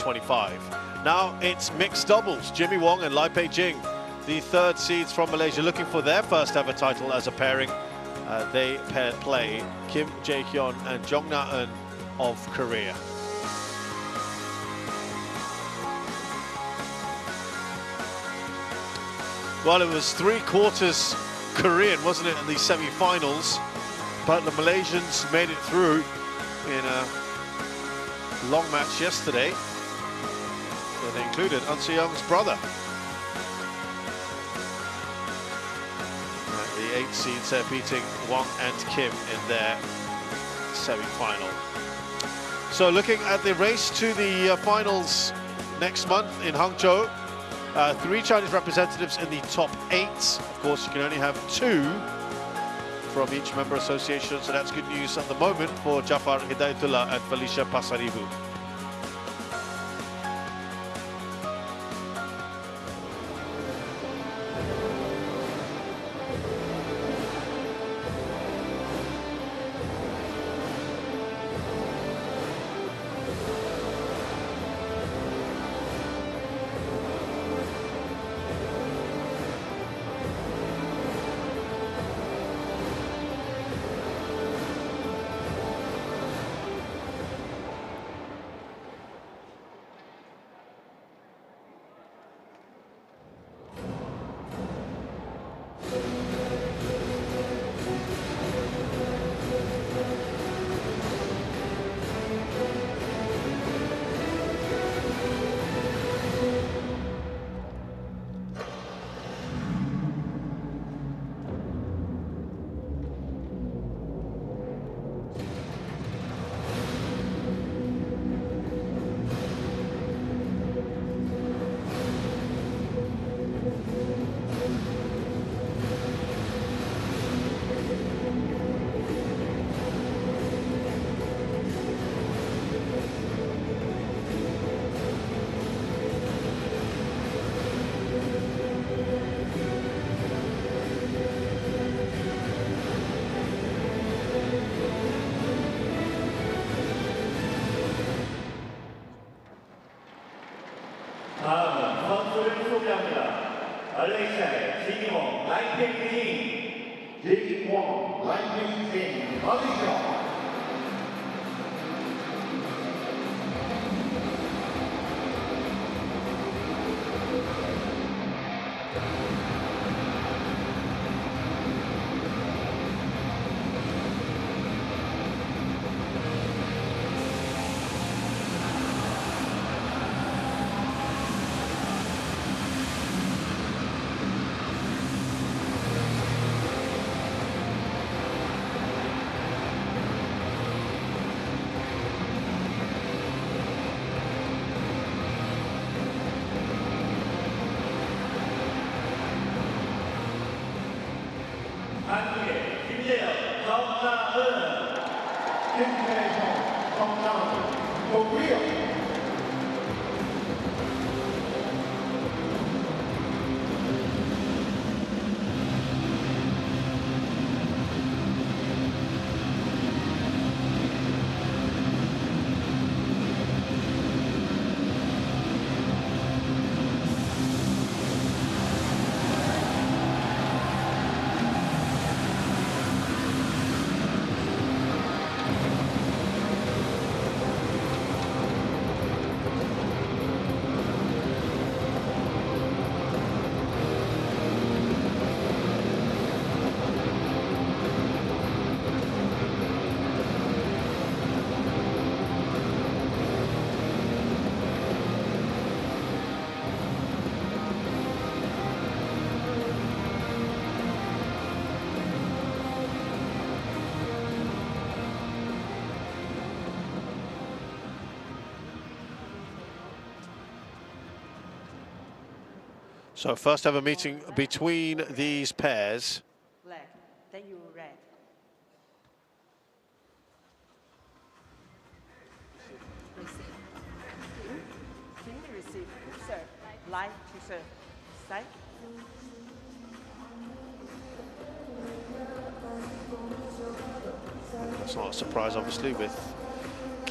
25. Now it's mixed doubles. Jimmy Wong and Lai Pei-jing, the third seeds from Malaysia, looking for their first ever title as a pairing. They play Kim Jae-hyun and Jeong Na-eun of Korea. Well, it was 3/4 Korean, wasn't it, in the semi-finals? But the Malaysians made it through in a long match yesterday. So they included Eun Soo-young's brother. The 8 seeds there beating Wong and Kim in their semi-final. So looking at the race to the finals next month in Hangzhou, 3 Chinese representatives in the top 8. Of course, you can only have 2 from each member association, so that's good news at the moment for Jafar Hidayatullah and Felicia Pasaribu. 다음은 선수를 소개합니다. 말레이시아의 지기몽, 라이페이징, 지기몽, 라이페이징, 말레이시아. 한국의 김재영, 정나은, 김재영, 정나은, 고구려. So first ever meeting between these pairs. Black, then you red. Receive. Can you receive? Serve. Light to serve. Side. That's not a surprise, obviously, with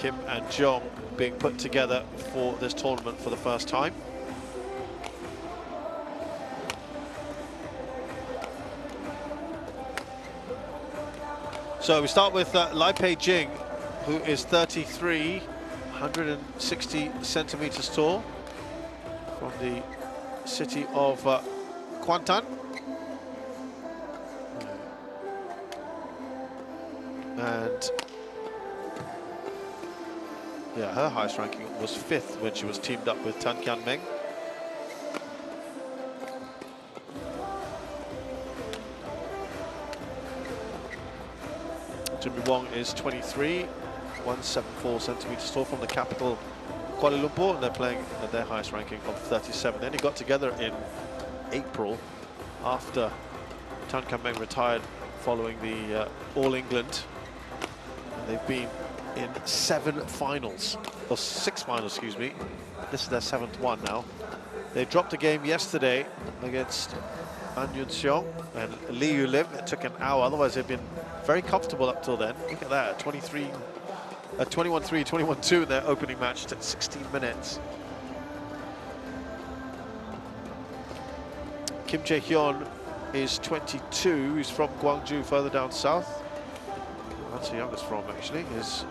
Kim and Jeong being put together for this tournament for the first time. So we start with Lai Pei-jing, who is 33, 160 centimeters tall, from the city of Kuantan. And yeah, her highest ranking was 5th when she was teamed up with Tan Kian Meng. Wong is 23, 174 centimeters tall, from the capital Kuala Lumpur, and they're playing at their highest ranking of 37. Then he got together in April after Tan Kian Meng retired following the All England. And they've been in 7 finals, or 6 finals, excuse me. This is their 7th one now. They dropped a game yesterday against An Yun Seong and Lee Yu Lim. It took an hour, otherwise they've been very comfortable up till then. Look at that, 21-3, 21-2 in their opening match. Took 16 minutes. Kim Jae-hyun is 22. He's from Gwangju, further down south. That's the youngest from, actually. His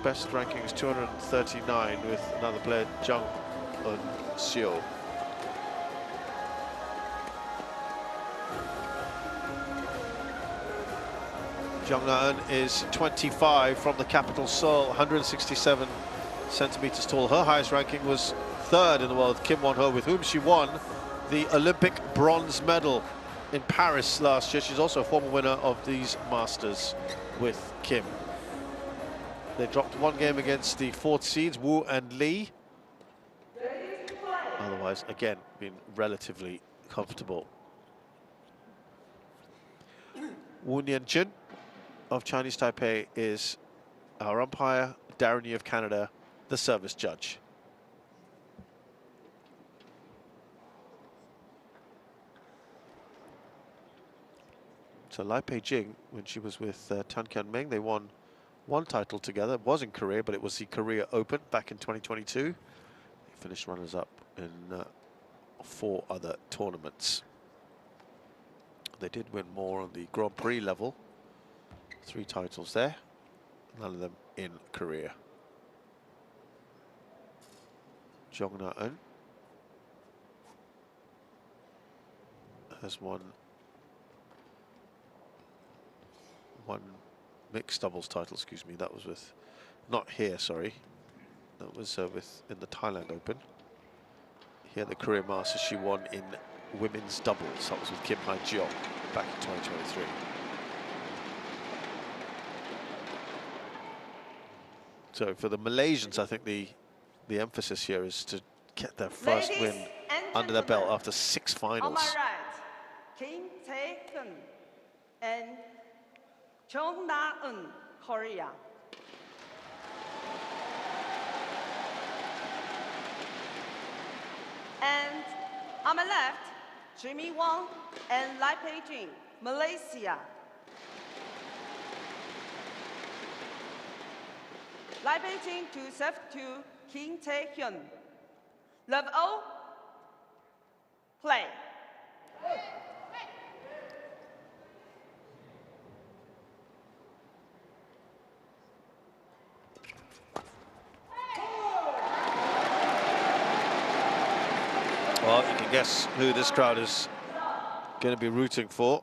best ranking is 239 with another player, Jeong Eun-seo. Jeong Na-eun is 25, from the capital Seoul, 167 centimeters tall. Her highest ranking was 3rd in the world, Kim Won-ho, with whom she won the Olympic bronze medal in Paris last year. She's also a former winner of these Masters with Kim. They dropped 1 game against the 4th seeds, Wu and Lee. Otherwise, again, been relatively comfortable. Wu Nianjun of Chinese Taipei is our umpire. Darren Yee of Canada, the service judge. So Lai Pei-jing, when she was with Tan Kian Meng, they won 1 title together. It was in Korea, but it was the Korea Open back in 2022. They finished runners-up in 4 other tournaments. They did win more on the Grand Prix level. 3 titles there, none of them in Korea. Jeong Na-eun has won 1 mixed doubles title, excuse me. That was with, not here, sorry. That was with in the Thailand Open. Here, the Korea Masters, she won in women's doubles. That was with Kim Ha-jeong back in 2023. So for the Malaysians, I think the emphasis here is to get their first win under their belt after 6 finals. On my right, Kim Tae-hyun and Jeong Na-eun, Korea. And on my left, Jimmy Wong and Lai Pei-jing, Malaysia. Lai Pei-jing to serve to Kim Tae-hyun. Love O, play. Well, you can guess who this crowd is going to be rooting for.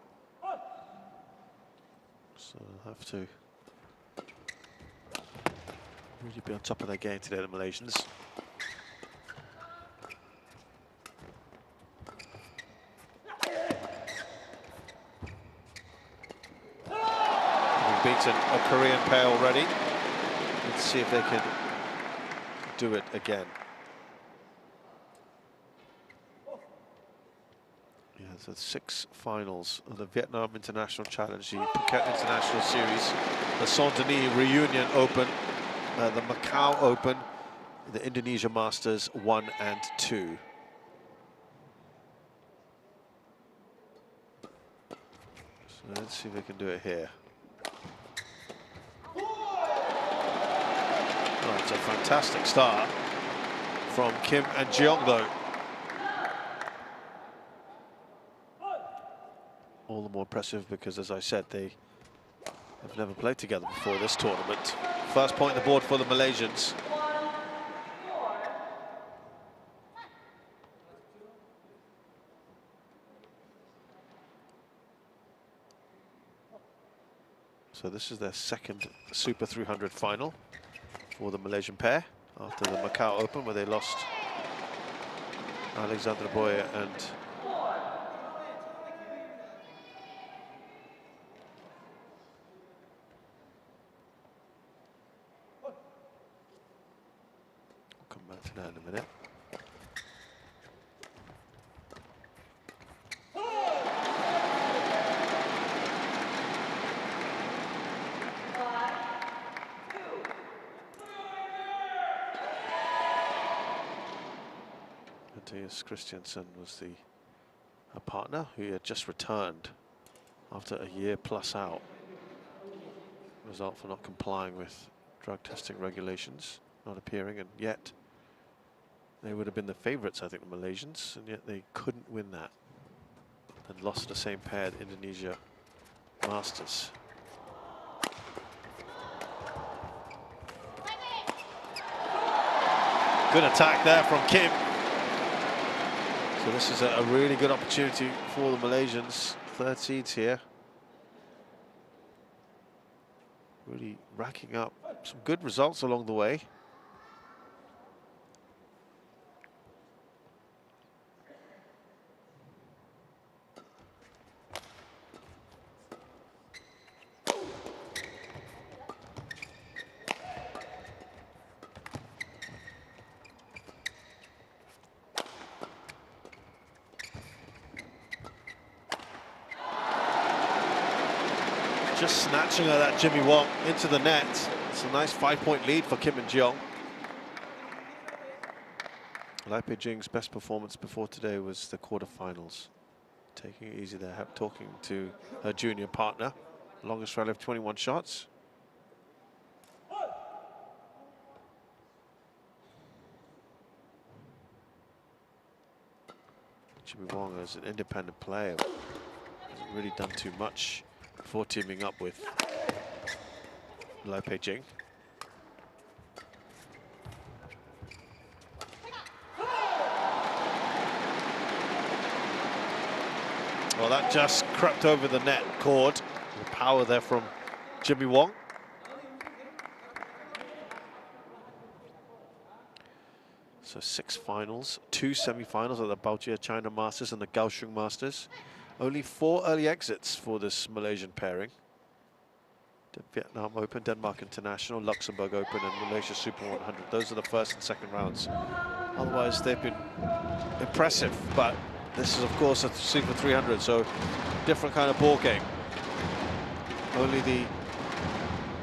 So they'll have to really be on top of their game today, the Malaysians. They've beaten a Korean pair already. Let's see if they can do it again. Yeah, so 6 finals of the Vietnam International Challenge, the Phuket International Series, the Saint-Denis Reunion Open, the Macau Open, the Indonesia Masters 1 and 2. So let's see if they can do it here. It's a fantastic start from Kim and Jeong, though. All the more impressive because, as I said, they have never played together before this tournament. First point on the board for the Malaysians. So this is their second Super 300 final for the Malaysian pair after the Macau Open, where they lost Alexandra Boyer and we'll come back to that in a minute. Matthias Christiansen was a partner who had just returned after a year plus out. Result for not complying with drug testing regulations, not appearing, and yet they would have been the favourites, I think, the Malaysians, and yet they couldn't win that and lost to the same pair at Indonesia Masters. Good attack there from Kim. So this is a really good opportunity for the Malaysians. Third seeds here. Really racking up some good results along the way. Just snatching at that Jimmy Wong into the net. It's a nice 5-point lead for Kim and Jeong. Lai Pei-Jing's best performance before today was the quarterfinals. Taking it easy there, talking to her junior partner. Longest rally of 21 shots. Jimmy Wong, as an independent player, hasn't really done too much before teaming up with Lai Pei-Jing. Well, that just crept over the net cord. The power there from Jimmy Wong. So 6 finals, 2 semi-finals at the Baochia China Masters and the Kaohsiung Masters. Only 4 early exits for this Malaysian pairing. The Vietnam Open, Denmark International, Luxembourg Open and Malaysia Super 100. Those are the first and second rounds. Otherwise, they've been impressive, but this is, of course, a Super 300, so different kind of ball game. Only the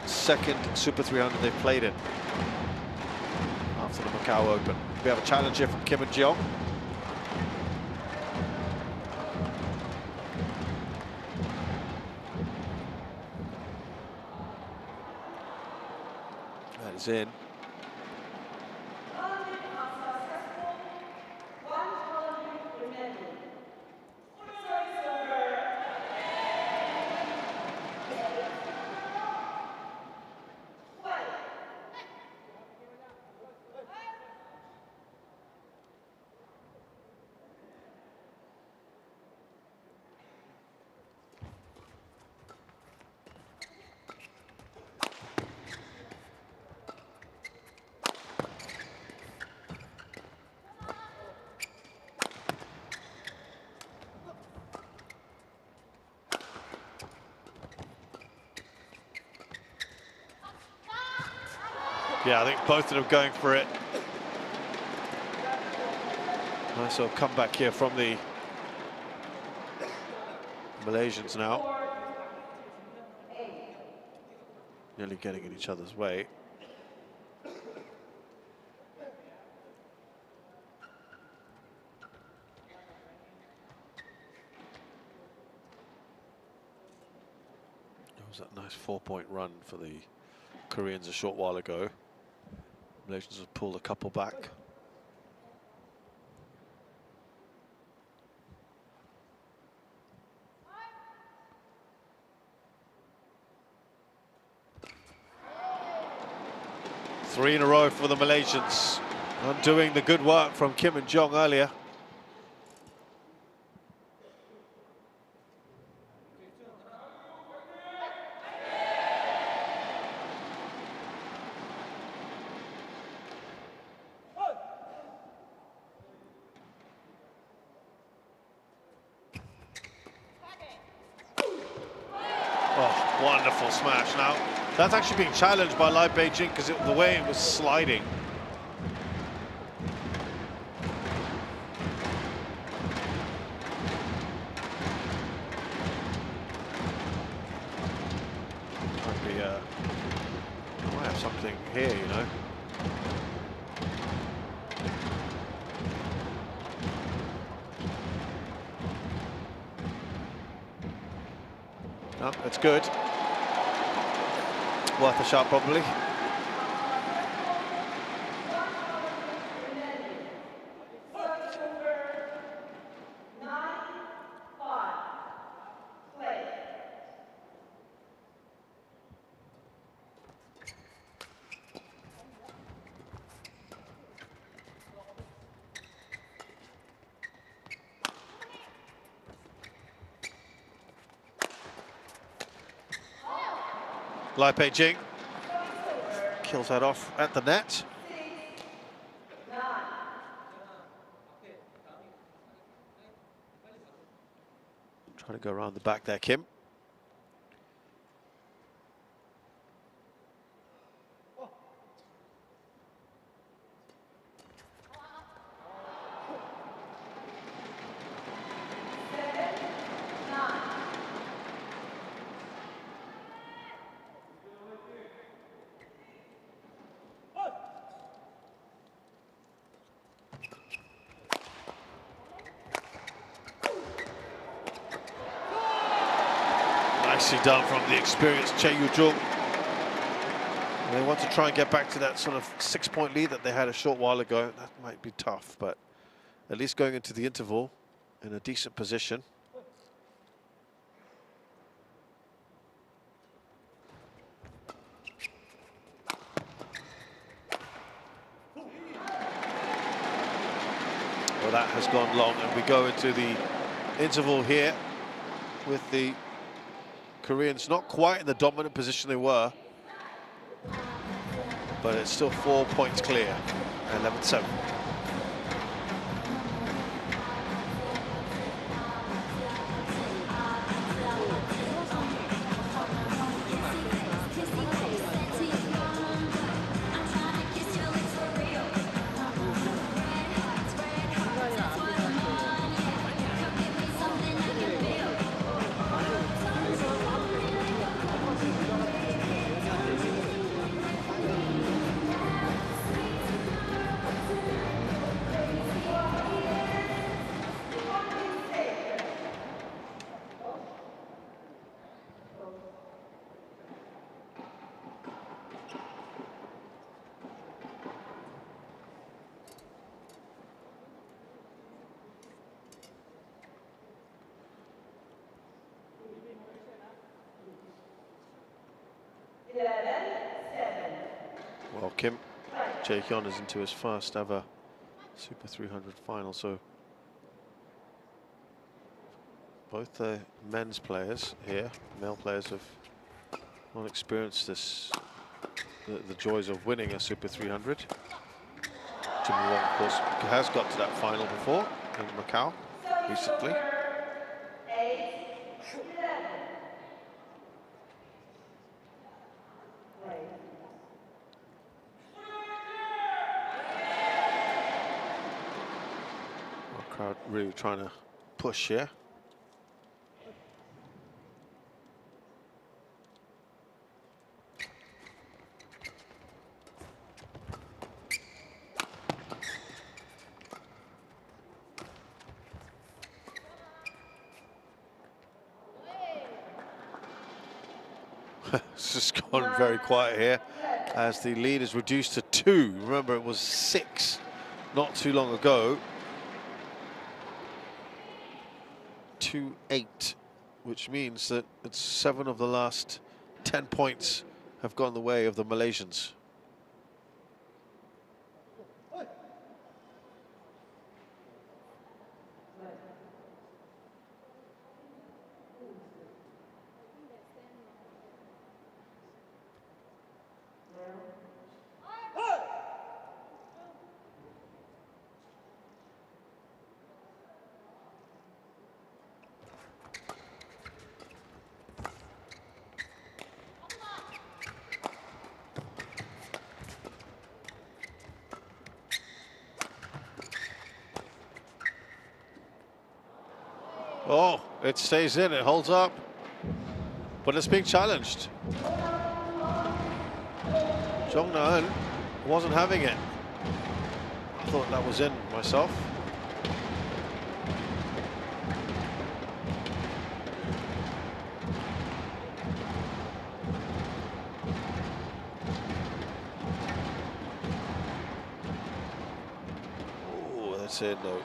second Super 300 they've played in after the Macau Open. We have a challenge here from Kim and Jeong. That is in. Yeah, I think both of them going for it. Nice little comeback here from the Malaysians now. Nearly getting in each other's way. That was that nice 4-point run for the Koreans a short while ago. Malaysians have pulled a couple back. Three in a row for the Malaysians, undoing the good work from Kim and Jeong earlier. Oh, wonderful smash. Now, that's actually being challenged by Lai Beijing because the way it was sliding. Might be, might have something here, you know. No, it's good. Worth a shot, probably. Lai Beijing kills that off at the net. Trying to go around the back there, Kim. Nicely done from the experienced Jeong. They want to try and get back to that sort of 6-point lead that they had a short while ago. That might be tough, but at least going into the interval in a decent position. Well, that has gone long, and we go into the interval here with the Koreans not quite in the dominant position they were, but it's still 4 points clear, 11-7. Well, Kim Jae-hyun is into his first ever Super 300 final, so both the men's players here, male players, have not experienced this, the joys of winning a Super 300. Jimmy Wong, of course, has got to that final before in Macau recently. Crowd really trying to push here. It's just gone very quiet here as the lead is reduced to 2. 2. Remember, it was 6 not too long ago. 2-8, which means that it's 7 of the last 10 points have gone the way of the Malaysians. Oh, it stays in, it holds up, but it's being challenged. Jeong wasn't having it. I thought that was in myself. Oh, that's it, no.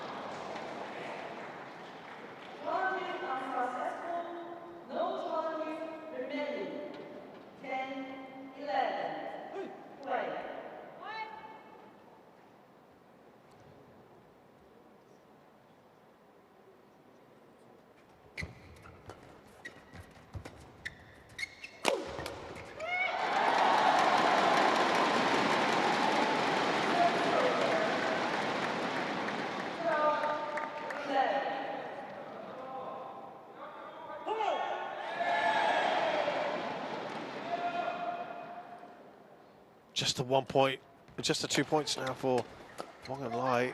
Just the 1 point, just the 2 points now for Wong and Lai.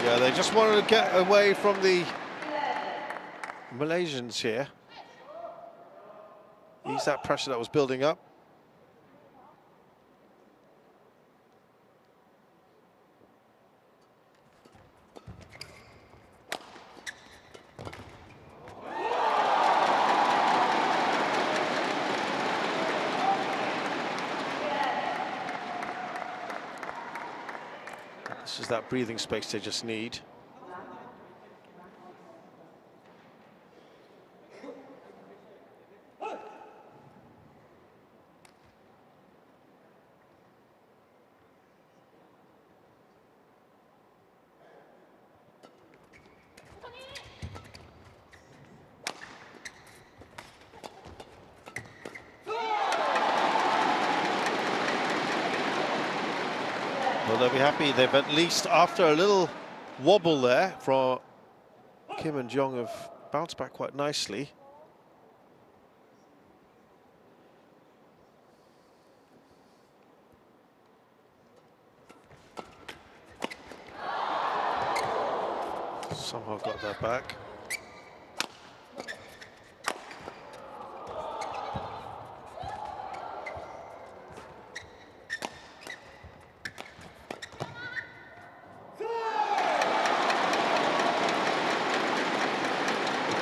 Yeah, they just wanted to get away from the Malaysians here. Ease that pressure that was building up. This is that breathing space they just need. Well, they'll be happy. They've at least, after a little wobble there from Kim and Jeong, have bounced back quite nicely. Somehow got that back.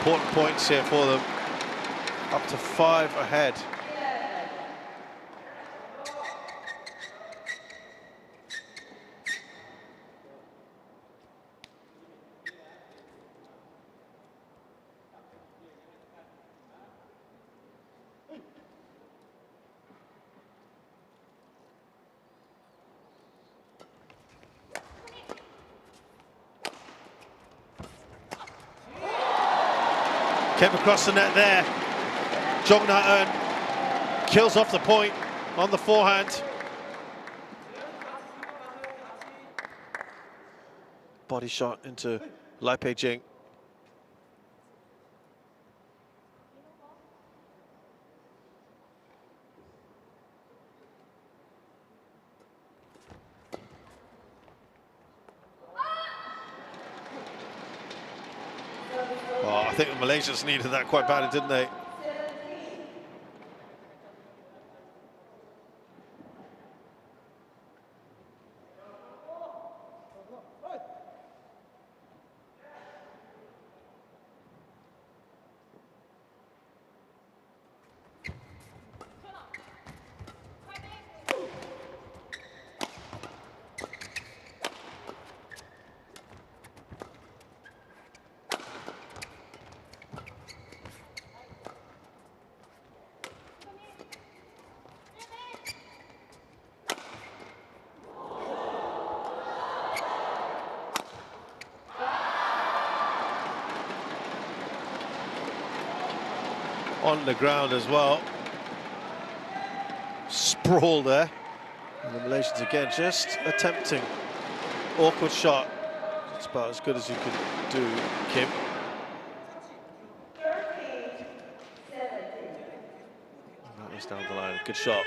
Important points here for them, up to 5 ahead. Came across the net there. Jeong kills off the point on the forehand. body shot into Lai Pei-Jing. Well, I think the Malaysians needed that quite badly, didn't they? On the ground as well. Sprawl there. And the Malaysians again just attempting. Awkward shot. It's about as good as you could do, Kim. That was down the line. Good shot.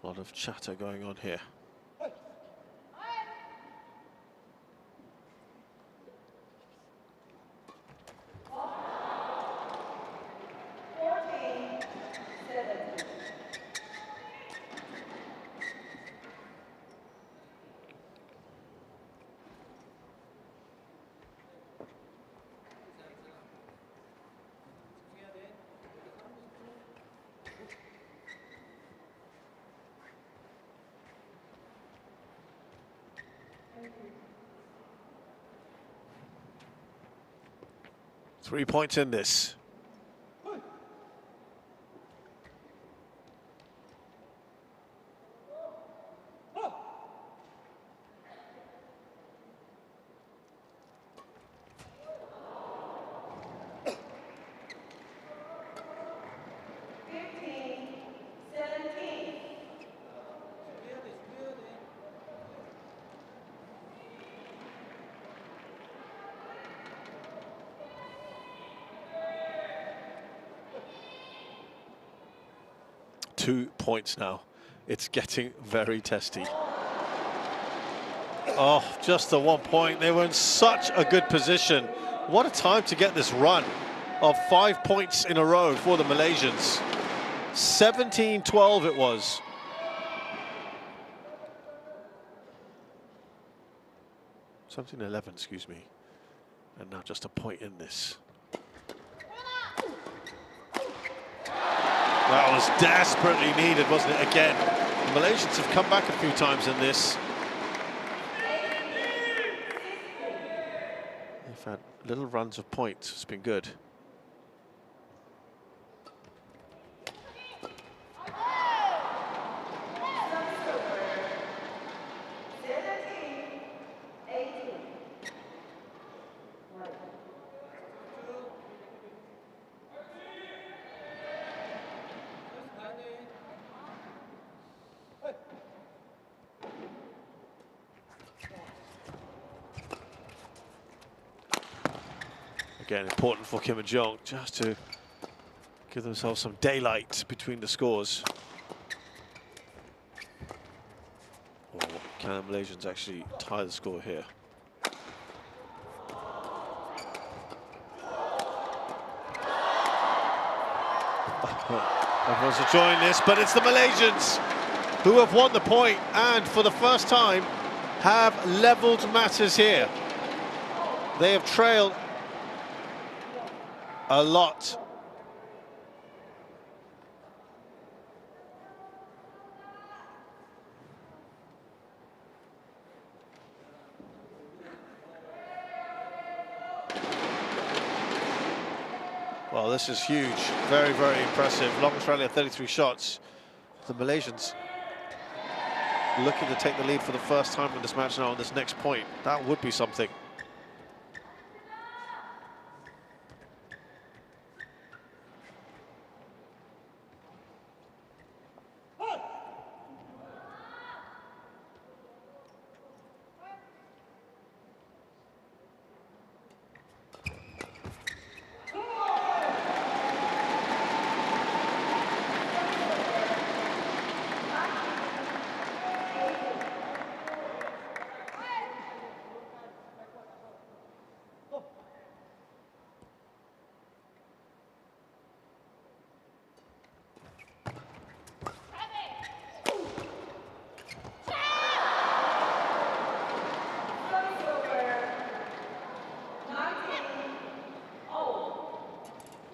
A lot of chatter going on here. Three points in this. Two points now. It's getting very testy. Oh, just the 1 point. They were in such a good position. What a time to get this run of 5 points in a row for the Malaysians. 17-12 it was. Something 11, excuse me. And now just a point in this. That was desperately needed, wasn't it? Again, the Malaysians have come back a few times in this. They've had little runs of points. It's been good. Again, important for Kim and Jeong just to give themselves some daylight between the scores. Or can the Malaysians actually tie the score here? Everyone's enjoying this, but it's the Malaysians who have won the point and for the first time have levelled matters here. They have trailed a lot. Well, this is huge. Very, very impressive. Long Australia, 33 shots. The Malaysians looking to take the lead for the first time in this match now on this next point. That would be something.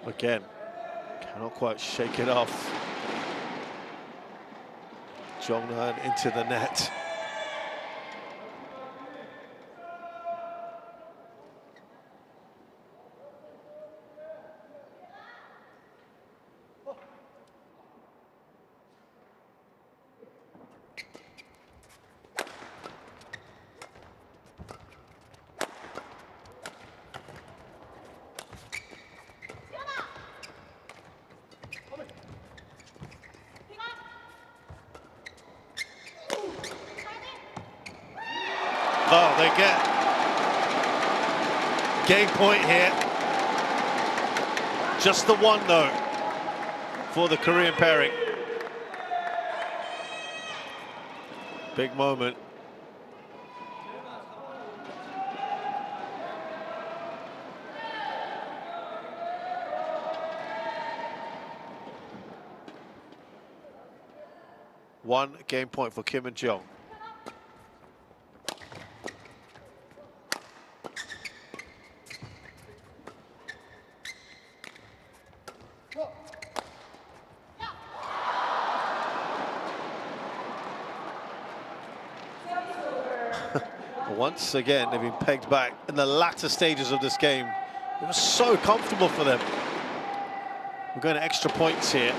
Again, cannot quite shake it off. Jeong into the net. Oh, they get game point here. Just the one, though, for the Korean pairing. Big moment. One game point for Kim and Jeong. Once again, they've been pegged back in the latter stages of this game. It was so comfortable for them. We're going to extra points here.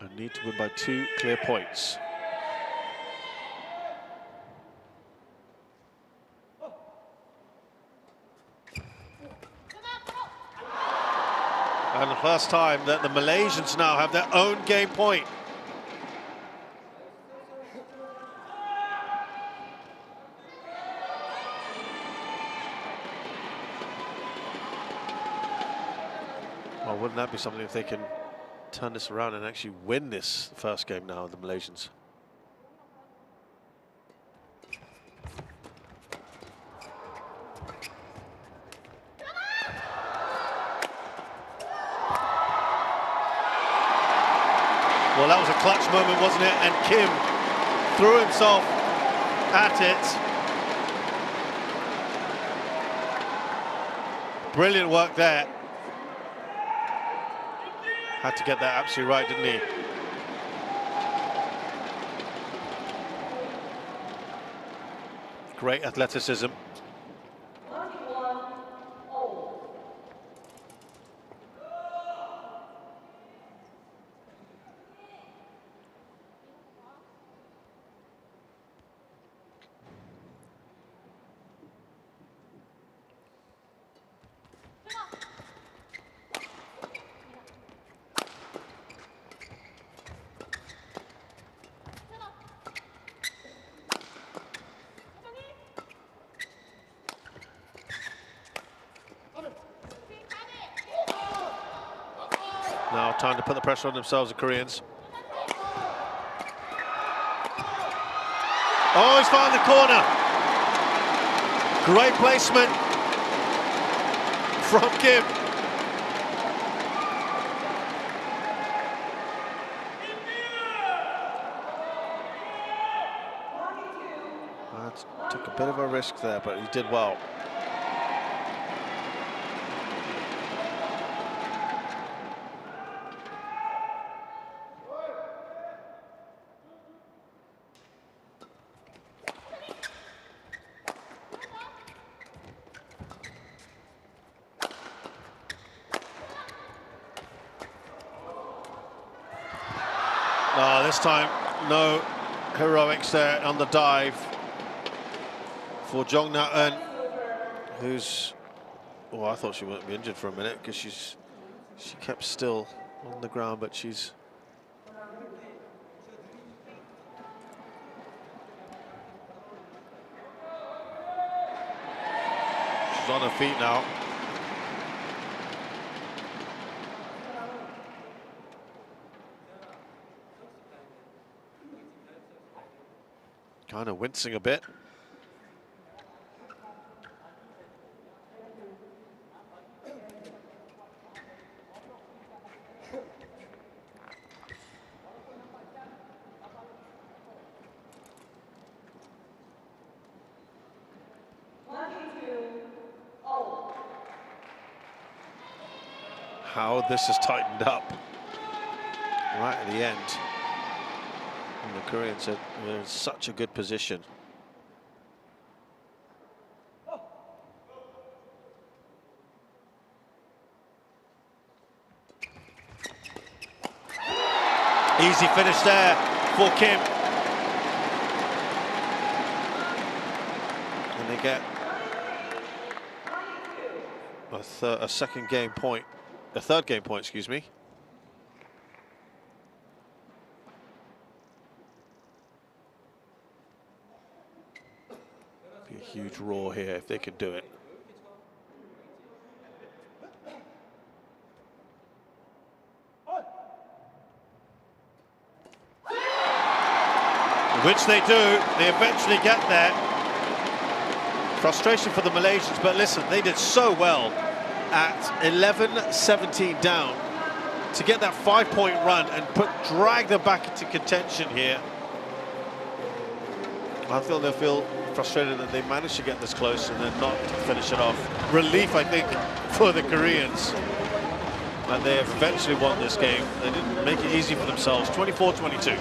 I need to win by 2 clear points. And the first time that the Malaysians now have their own game point. Oh, wouldn't that be something if they can turn this around and actually win this first game now, the Malaysians? Well, that was a clutch moment, wasn't it? And Kim threw himself at it. Brilliant work there. Had to get that absolutely right, didn't he? Great athleticism. Now time to put the pressure on themselves, the Koreans. Oh, he's found the corner. Great placement from Kim. Took a bit of a risk there, but he did well. Oh, this time no heroics there on the dive for Jeong Na-eun, who's, oh, I thought she wouldn't be injured for a minute because she kept still on the ground, but she's on her feet now. Kind of wincing a bit. How this has tightened up right at the end. And the Koreans are in such a good position. Easy finish there for Kim. And they get a second game point. A third game point, excuse me. Be a huge roar here if they can do it. Which they do. They eventually get there. Frustration for the Malaysians, but listen, they did so well at 11-17 down to get that 5-point run and drag them back into contention here. I feel they'll feel frustrated that they managed to get this close and then not finish it off. Relief, I think, for the Koreans. And they have eventually won this game. They didn't make it easy for themselves. 24-22.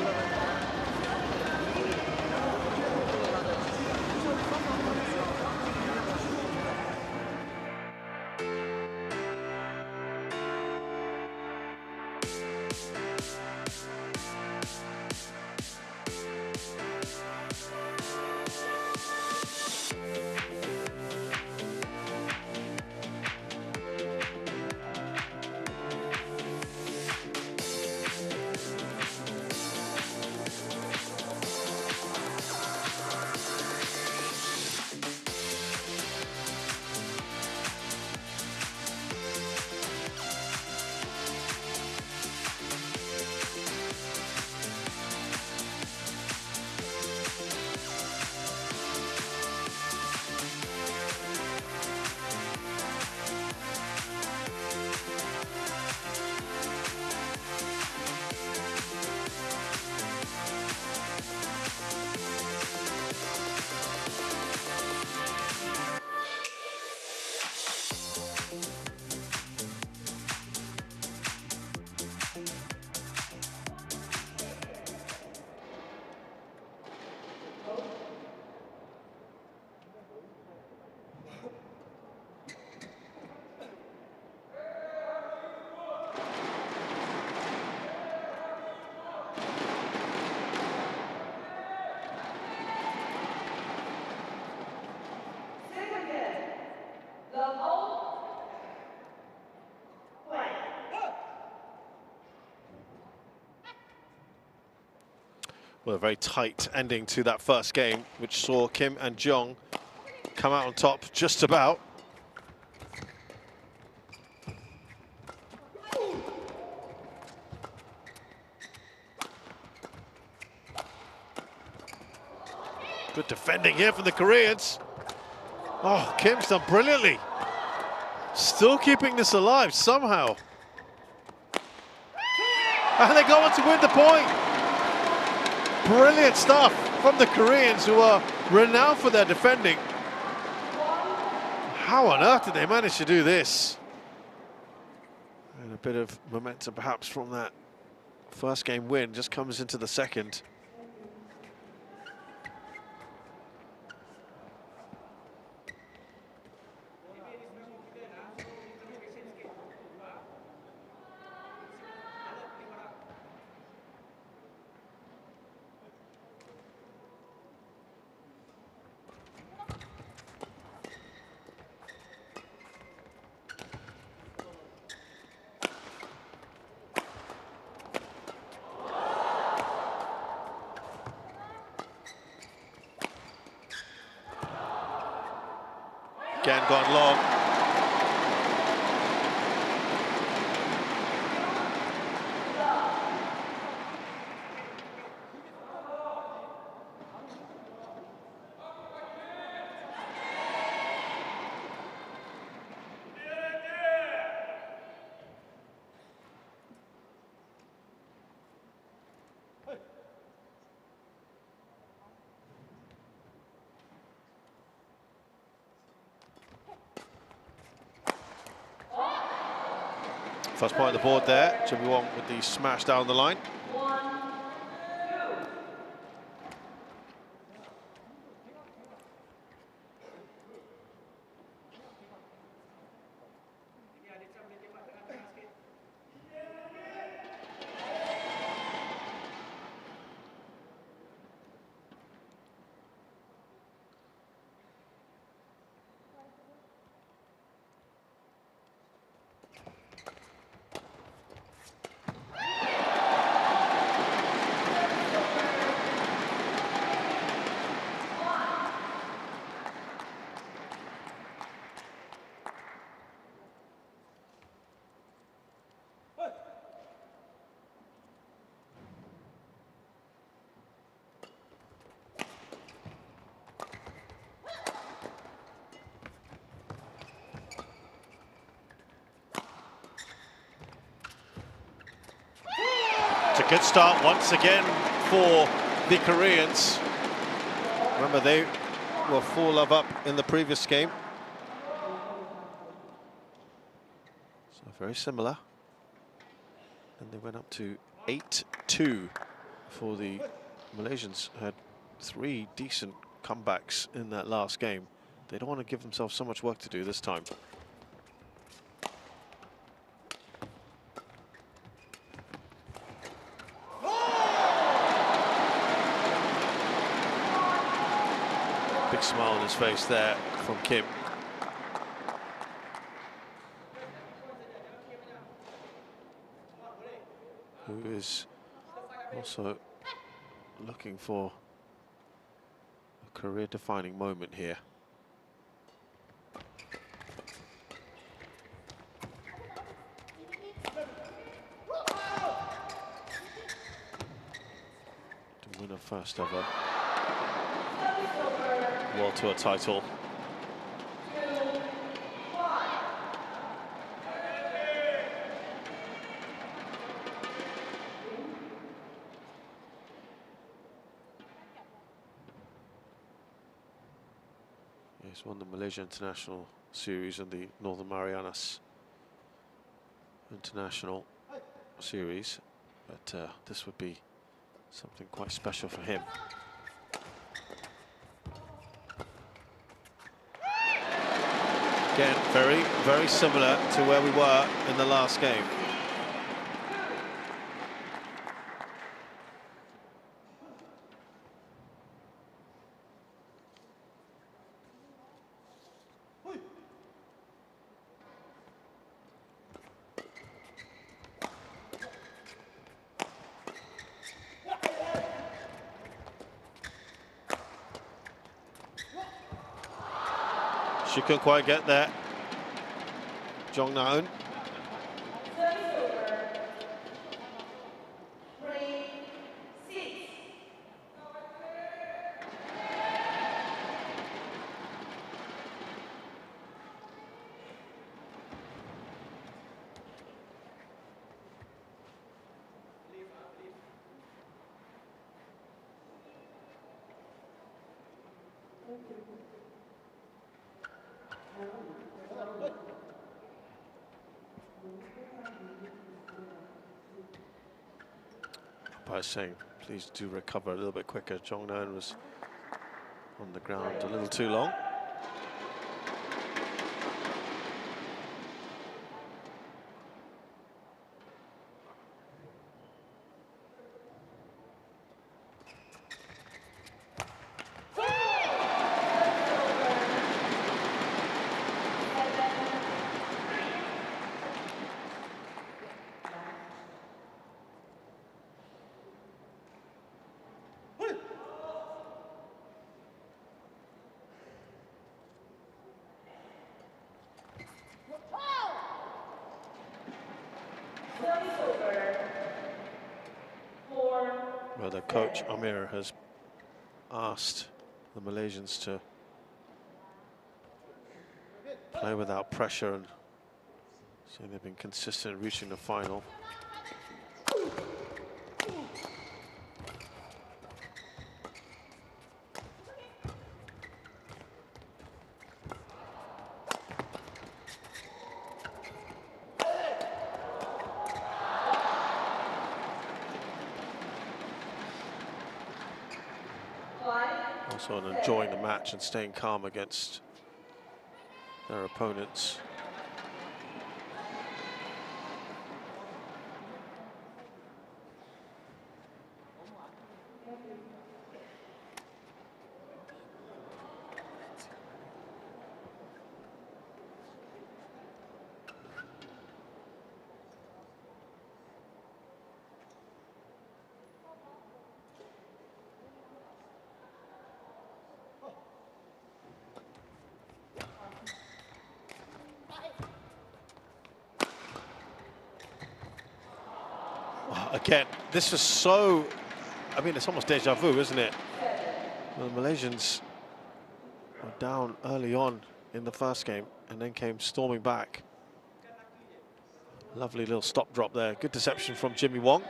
Well, a very tight ending to that first game, which saw Kim and Jeong come out on top just about. Good defending here from the Koreans. Oh, Kim's done brilliantly. Still keeping this alive somehow. And they go on to win the point. Brilliant stuff from the Koreans, who are renowned for their defending. How on earth did they manage to do this? And a bit of momentum perhaps from that first game win just comes into the second. Again, gone long. First point on the board there, Jimmy Wong with the smash down the line. It's a good start once again for the Koreans. Remember, they were 4-love up in the previous game. So very similar. And they went up to 8-2 for the Malaysians. Had 3 decent comebacks in that last game. They don't want to give themselves so much work to do this time. Big smile on his face there from Kim. Who is also looking for a career-defining moment here. To win a first ever World Tour title. He's won the Malaysia International Series and the Northern Marianas International Series, but this would be something quite special for him. Again, very, very similar to where we were in the last game. She couldn't quite get there. Jeong Na-eun. By saying, please do recover a little bit quicker. Jeong Na-eun was on the ground a little too long. coach Amir has asked the Malaysians to play without pressure, and so they've been consistent in reaching the final. Also enjoying the match and staying calm against their opponents. Again, this was so, I mean, it's almost deja vu, isn't it? Well, the Malaysians were down early on in the first game and then came storming back. Lovely little stop drop there. Good deception from Jimmy Wong.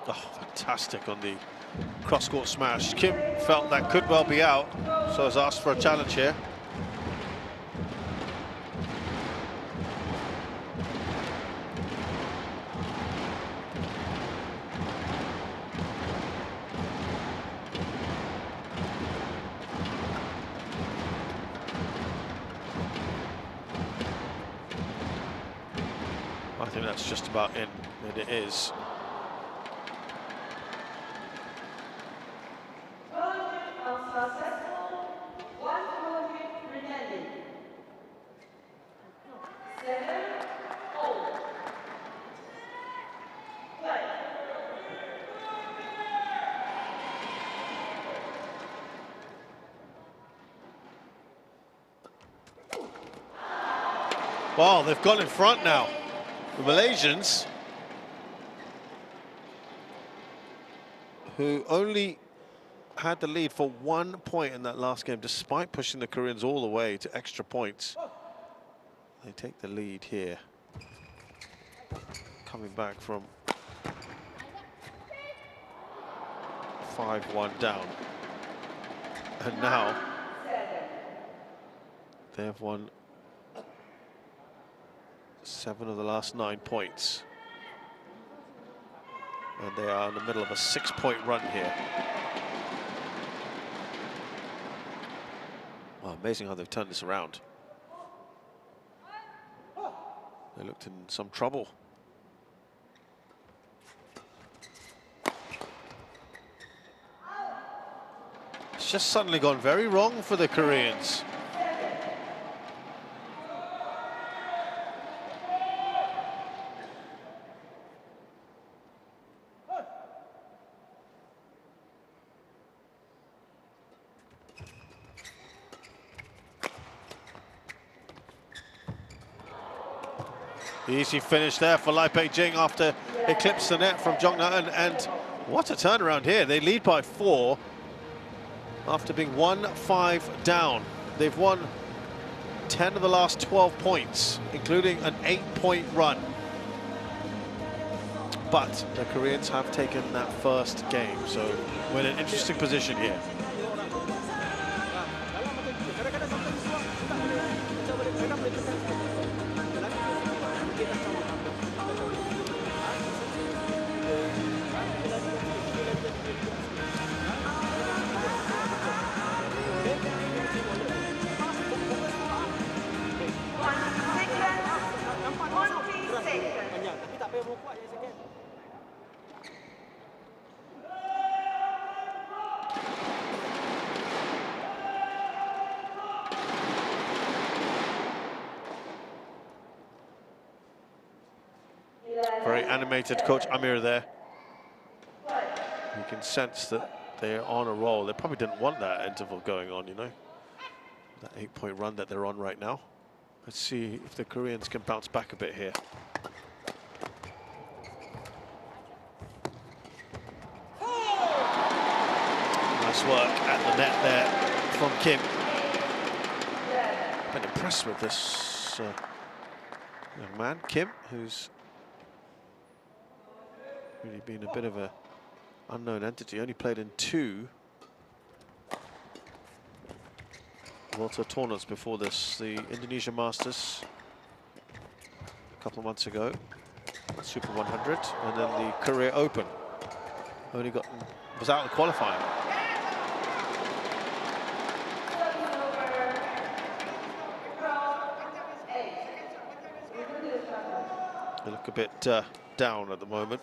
Oh, fantastic on the cross-court smash. Kim felt that could well be out, so has asked for a challenge here. I think that's just about in, and it is. Wow, they've gone in front now. The Malaysians, who only had the lead for 1 point in that last game, despite pushing the Koreans all the way to extra points. They take the lead here. Coming back from 5-1 down. And now they have won 7 of the last 9 points. And they are in the middle of a 6-point run here. Wow, amazing how they've turned this around. They looked in some trouble. It's just suddenly gone very wrong for the Koreans. Easy finish there for Lai Pei-Jing after eclipsed the net from Jeong, and what a turnaround here. They lead by 4 after being 1-5 down. They've won 10 of the last 12 points, including an 8-point run. But the Koreans have taken that first game, so we're in an interesting position here. animated Coach Amir there. You can sense that they're on a roll. They probably didn't want that interval going on, you know. That 8-point run that they're on right now. Let's see if the Koreans can bounce back a bit here. Nice work at the net there from Kim. Been impressed with this young man, Kim, who's really been a bit of a unknown entity. Only played in 2 World Tour tournaments before this. The Indonesia Masters a couple of months ago, Super 100, and then the Korea Open. Was out in qualifying. They look a bit down at the moment.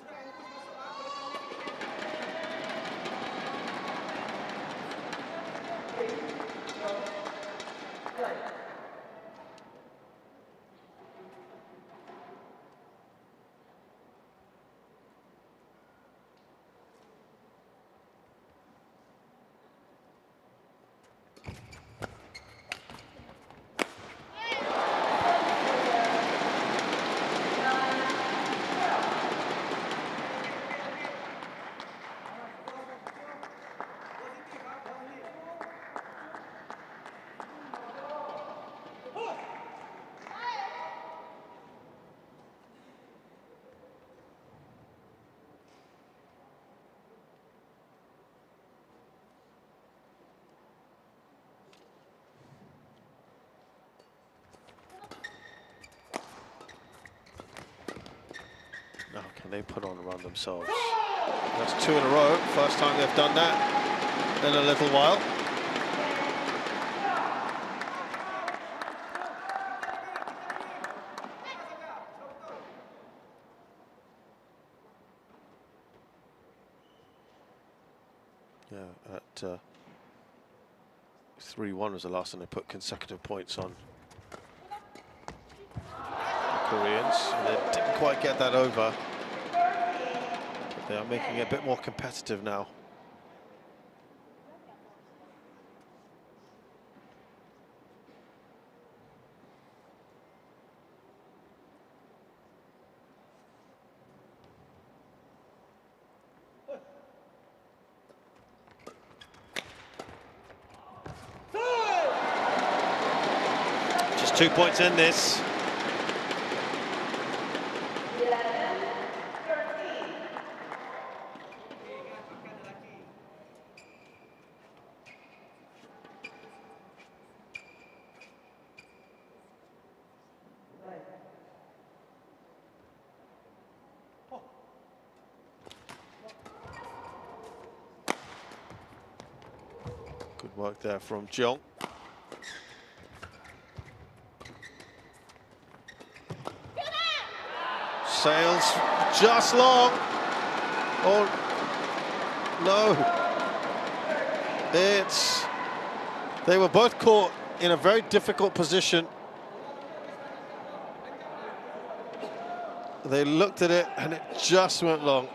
Now, can they put on a run themselves? That's 2 in a row. First time they've done that in a little while. Yeah, at 3-1 was the last time they put consecutive points on Koreans, and they didn't quite get that over. But they are making it a bit more competitive now. Just 2 points in this. Good work there from Jeong. Sails just long. Oh, no. They were both caught in a very difficult position. They looked at it and it just went long.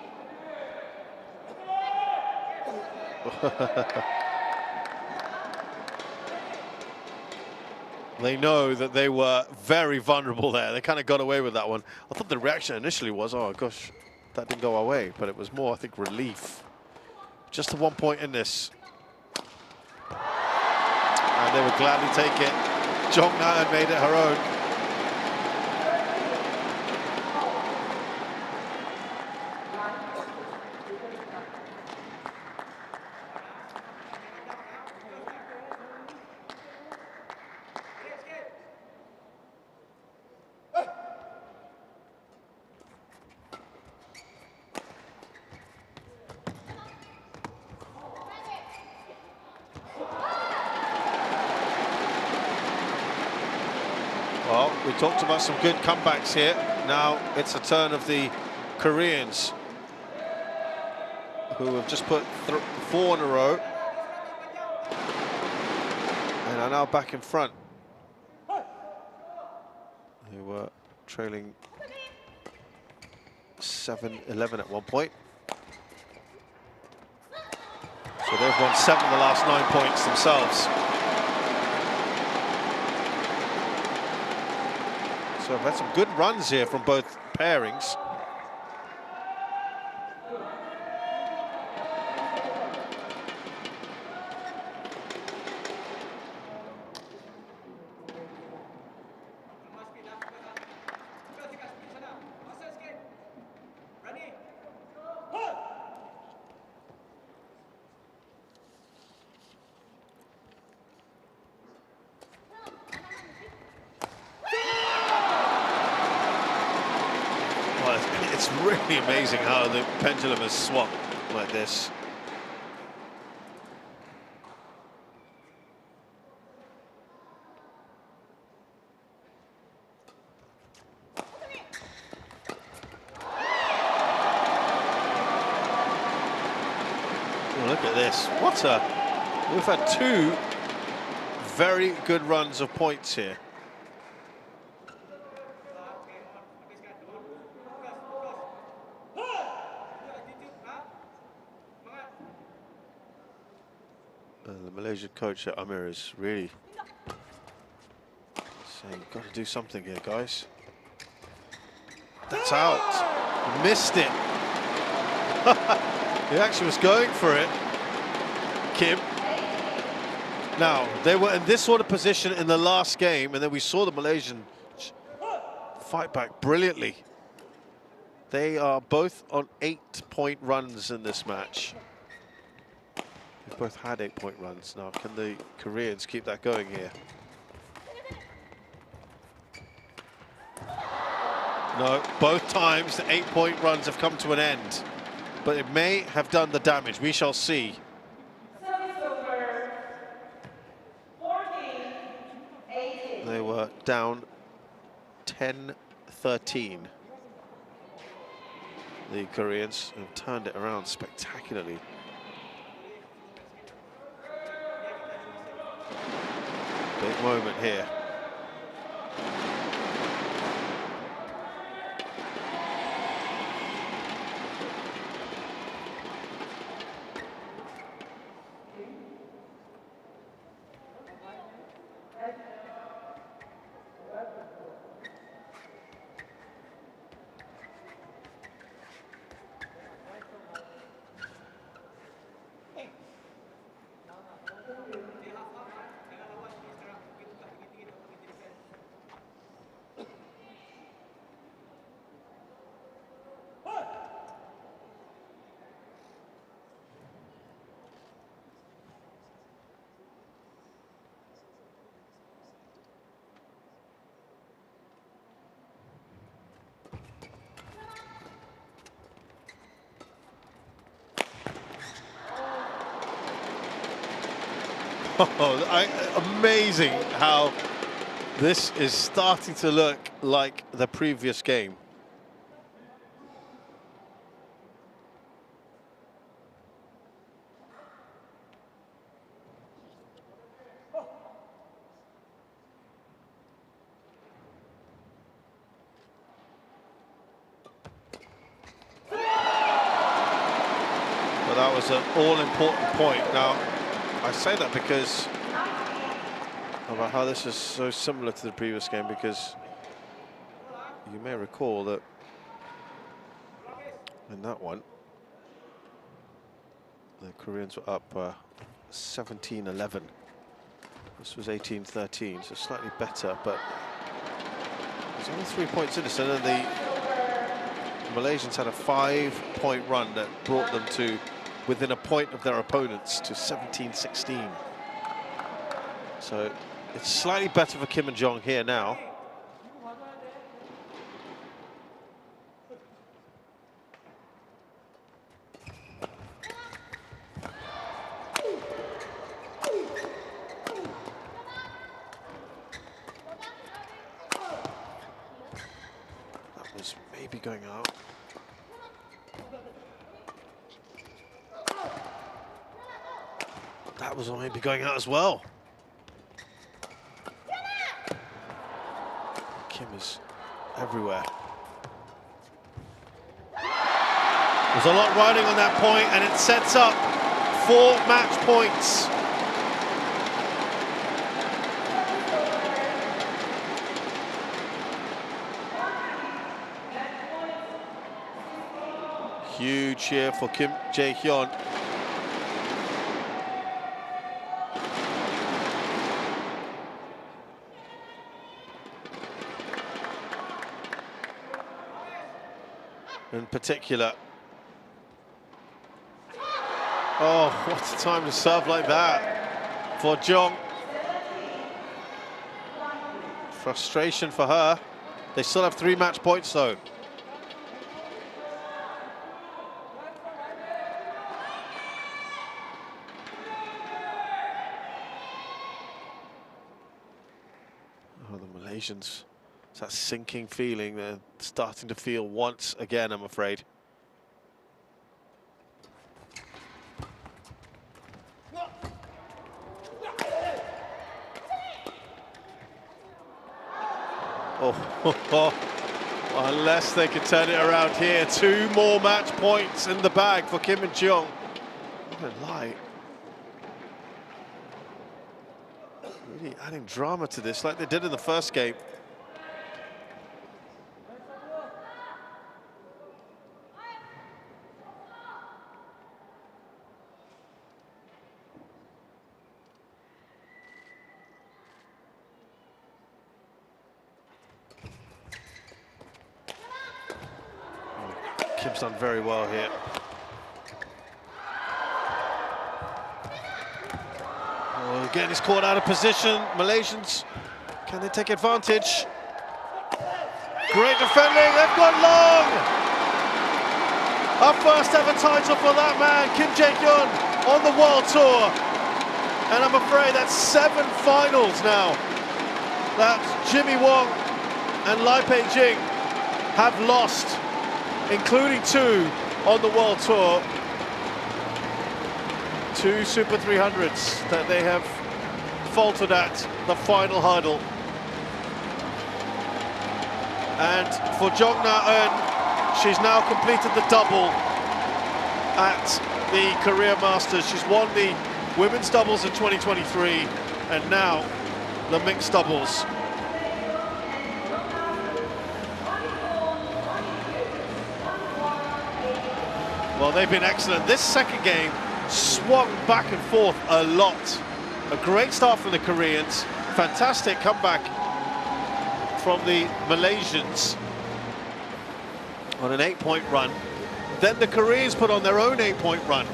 They know that they were very vulnerable there. They kind of got away with that one. I thought the reaction initially was, oh gosh, that didn't go our way. But it was more, I think, relief. Just the 1 point in this. And they would gladly take it. Jeong now made it her own. Well, we talked about some good comebacks here. Now it's a turn of the Koreans, who have just put 4 in a row and are now back in front. They were trailing 7-11 at one point. So they've won 7 of the last 9 points themselves. So I've had some good runs here from both pairings. It's really amazing how the pendulum has swung like this. Oh, look at this. What a... We've had 2 very good runs of points here. The Malaysian coach at Amir is really saying, you've got to do something here, guys. That's out. He missed it. He actually was going for it, Kim. Now, they were in this sort of position in the last game, and then we saw the Malaysian fight back brilliantly. They are both on 8-point runs in this match. They've both had 8-point runs. Now, can the Koreans keep that going here? No, both times the 8-point runs have come to an end. But it may have done the damage. We shall see. They were down 10-13. The Koreans have turned it around spectacularly. Big moment here. Oh, amazing how this is starting to look like the previous game. But that was an all-important point. Now, I say that because about how this is so similar to the previous game, because you may recall that in that one the Koreans were up 17-11. This was 18-13, so slightly better, but there's only 3 points in this, and then the Malaysians had a 5-point run that brought them to within a point of their opponents to 17-16. So it's slightly better for Kim and Jeong here now. That was maybe going out. That was maybe going out as well. Kim is everywhere. There's a lot riding on that point, and it sets up 4 match points. Huge here for Kim Jae-hyun. In particular. Oh, what a time to serve like that for Jeong. Frustration for her. They still have 3 match points though. Oh, the Malaysians. It's that sinking feeling they're starting to feel once again, I'm afraid. Oh, unless they can turn it around here. 2 more match points in the bag for Kim and Jeong. What a light. Really adding drama to this like they did in the first game. Kim's done very well here. Oh, again, he's caught out of position. Malaysians, can they take advantage? Great defending, they've got Long! Our first ever title for that man, Kim Jae-hyun, on the World Tour. And I'm afraid that's 7 finals now that Jimmy Wong and Lai Pei-jing have lost, including 2 on the World Tour. 2 Super 300s that they have faltered at the final hurdle. And for Jeong Na-eun, she's now completed the double at the Korea Masters. She's won the women's doubles in 2023 and now the mixed doubles. Well, they've been excellent. This second game swung back and forth a lot. A great start from the Koreans. Fantastic comeback from the Malaysians on an 8-point run. Then the Koreans put on their own 8-point run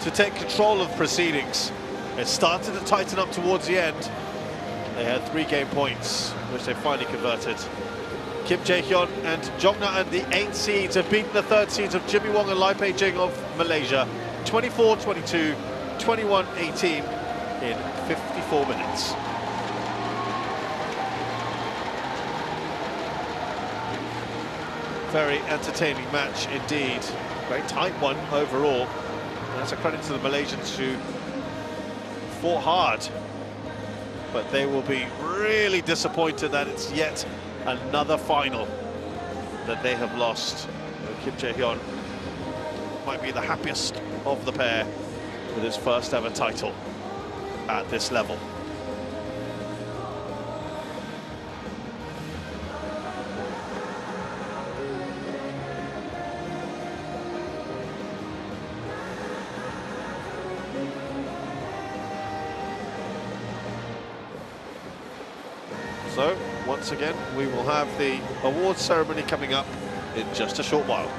to take control of proceedings. It started to tighten up towards the end. They had 3 game points, which they finally converted. Kim Jae-hyun and Jeong Na-eun, the 8 seeds, have beaten the 3rd seeds of Jimmy Wong and Lai Pei-jing of Malaysia, 24-22, 21-18 in 54 minutes. Very entertaining match indeed. Very tight one overall. And that's a credit to the Malaysians who fought hard. But they will be really disappointed that it's yet another final that they have lost. Kim Jae-hyun might be the happiest of the pair with his first ever title at this level. So, once again, we will have the awards ceremony coming up in just a short while.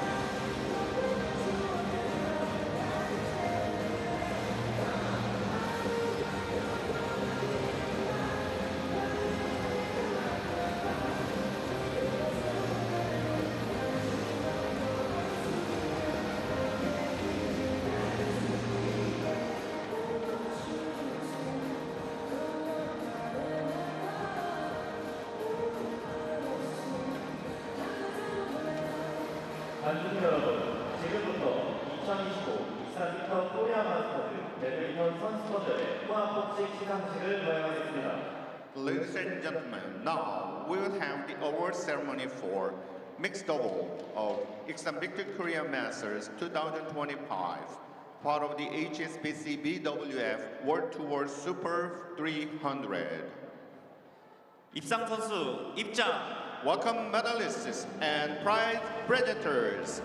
관중 여러분, 지금부터 2025 이사부터 코리아 마스터즈 배드민턴 선수권대회 통합복식 시상식을 거행하겠습니다. Ladies and gentlemen, now we will have the award ceremony for mixed double of IKSAN Victor Korea Masters 2025, part of the HSBC BWF World Tour Super 300. 입상 선수 입장. Welcome medalists and prize predators.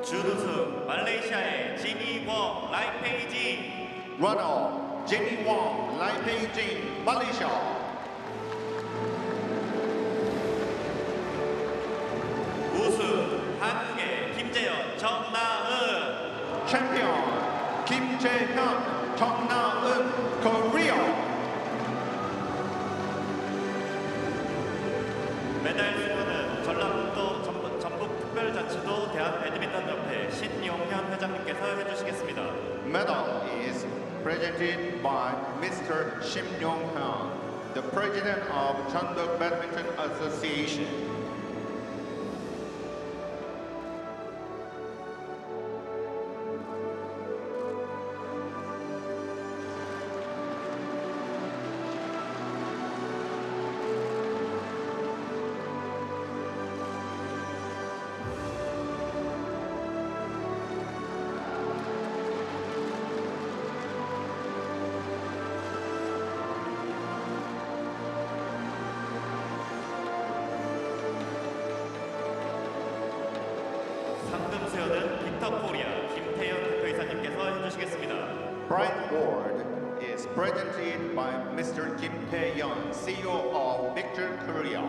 준우승 말레이시아의 지니 웡, 라이페이징. Runner, Jeong Wong, Lai Beijing, Malaysia. 우승 한국의 김재현, 정나은. Champion, Kim Jae-hyun, Jeong Na-eun, Korea. 메달 수여는 전라북도 전북특별자치도 대한배드민턴협회 신용현 회장님께서 해주시겠습니다. Medal is presented by Mr. Shim Yong-hyun, the president of Jeonbuk Badminton Association. 상금 수여는 빅터 코리아 김태현 대표이사님께서 해주시겠습니다. Prize award is presented by Mr. Kim Tae-yeon, CEO of Victor Korea.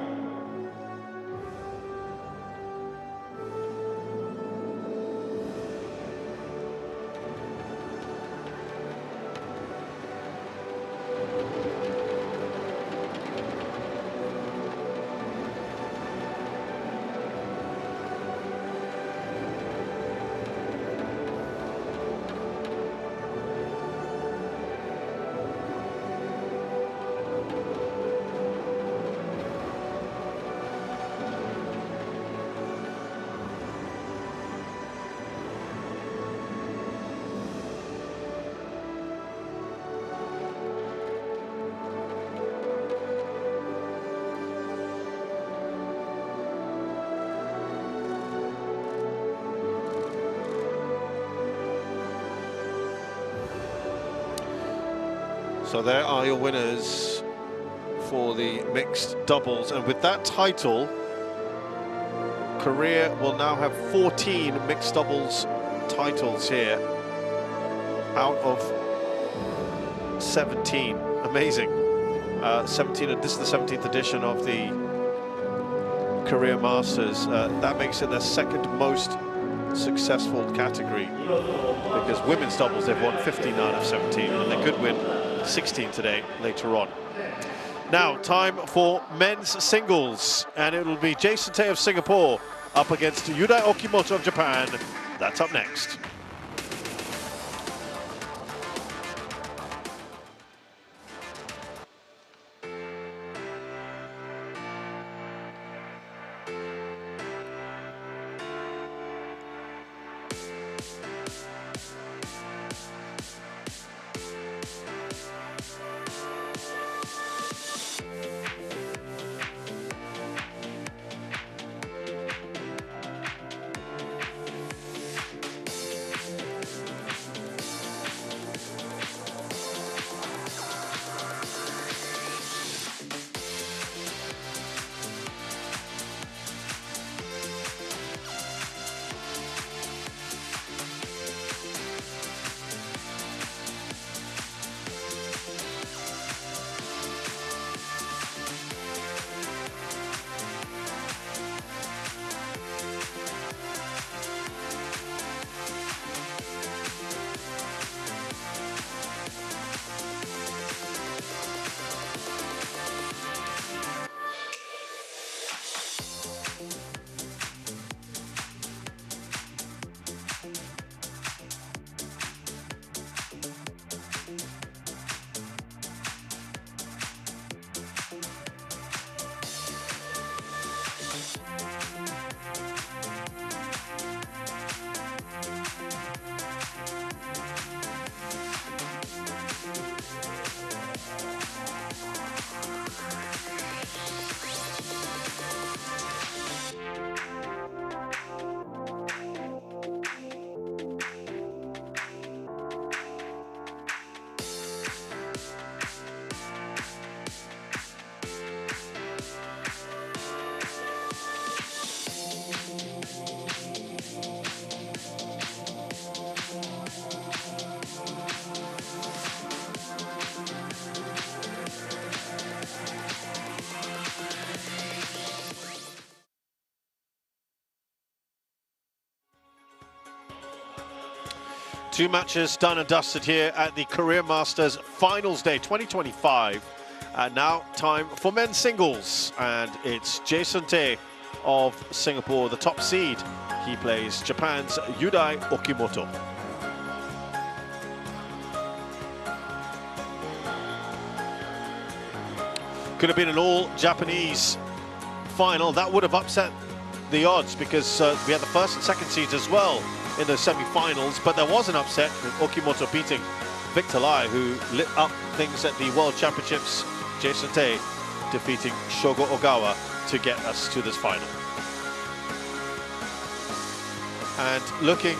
So there are your winners for the mixed doubles, and with that title, Korea will now have 14 mixed doubles titles here out of 17. Amazing. 17. This is the 17th edition of the Korea Masters. That makes it their second most successful category, because women's doubles they've won 15 out of 17, and they could win 16 today later on. Now time for men's singles, and it will be Jason Tay of Singapore up against Yudai Okimoto of Japan. That's up next. Two matches done and dusted here at the Career Masters Finals Day 2025. And now time for men's singles. And it's Jason Tae of Singapore, the top seed. He plays Japan's Yudai Okimoto. Could have been an all-Japanese final. That would have upset the odds because we had the first and second seeds as well in the semi-finals, but there was an upset with Okimoto beating Victor Lai, who lit up things at the World Championships. Jason Tae defeating Shogo Ogawa to get us to this final. And looking